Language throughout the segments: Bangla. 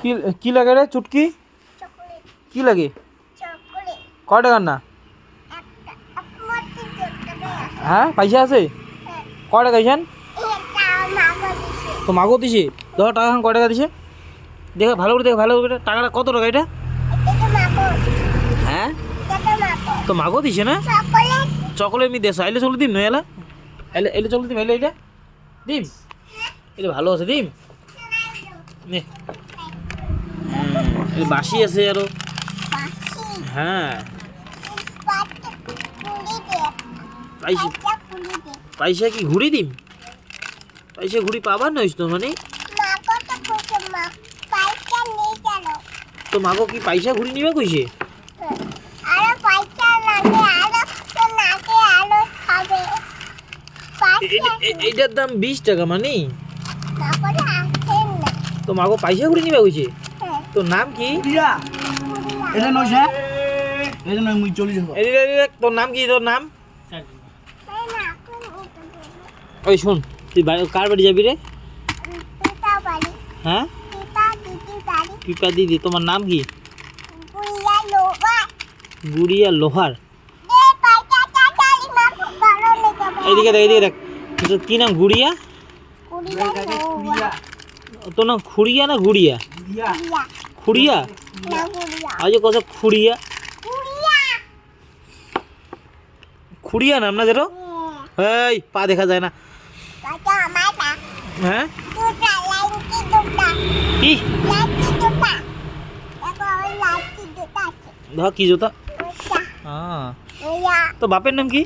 কি কি লাগে রে চুটকি? কি লাগে? কয় টাকার না? হ্যাঁ পয়সা আছে? কয় টাকা দিছেন? তো মাগো দিছে 10 টাকা। এখন কয় টাকা দিছে? দেখে ভালো করে, দেখে ভালো করে। টাকাটা কত টাকা এটা? হ্যাঁ তো মাগো দিছে না? চকলেট মি দেশ আইলে চলে দিম নয় এলা এলে এলে চলে দিম এলে এটা দিম এটা ভালো আছে দিম নে এটা বাসি আছে আরো হ্যাঁ পয়সা পয়সা কি ঘুরি দিম পয়সা ঘুরি পাবার নইস তো মানে তো মাগো কি পয়সা ঘুরি নিবে কইছে এইটার দাম 20 টাকা মানে তো মাগো পয়সা ঘুরি নিবে কইছে তোর নাম কি এটা নইছে এটা নই মুই চলি যাব এই তোর নাম কি তোর নাম ওই শুন তুই কার বাড়ি যাবি রে হ্যাঁ পিপা দিদি তোমার নাম কি গুড়িয়া লোহার এইদিকে দেখ এইদিকে দেখ তোর কি নাম গুড়িয়া তোর নাম খুড়িয়া না গুড়িয়া খুড়িয়া আজ কথা খুড়িয়া খুড়িয়া নাম না যেটা এই পা দেখা যায় না হ্যাঁ কি ধর কি জুতা হ্যাঁ তো বাপের নাম কি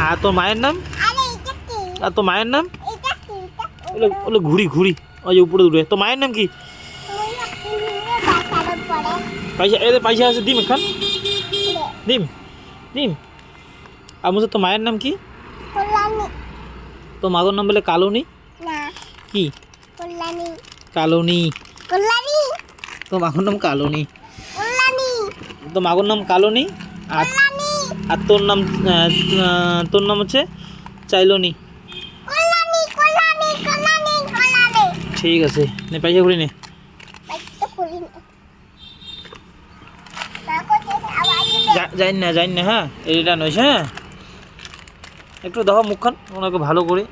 আর তোর মায়ের নাম আর তোর মায়ের নাম ওগুলো ঘুরি ঘুরি ওই যে উপরে উঠে তোর মায়ের নাম কি পয়সা এদের পয়সা আছে দিম এখন দিম দিম আর মুঝে তো মায়ের নাম কি তো মাগর নাম বলে কালোনি কি কালোনি তো মাগর নাম কালোনি তো মাগর নাম কালোনি আর আর তোর নাম হচ্ছে চাইলোনি ঠিক আছে নে পয়সা ঘুরি নে যাই না হ্যাঁ এইটা নইছে হ্যাঁ একটু দেখো মুখখান ওনাকে ভালো করে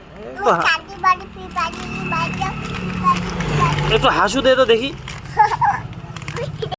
একটু হাসু দে তো দেখি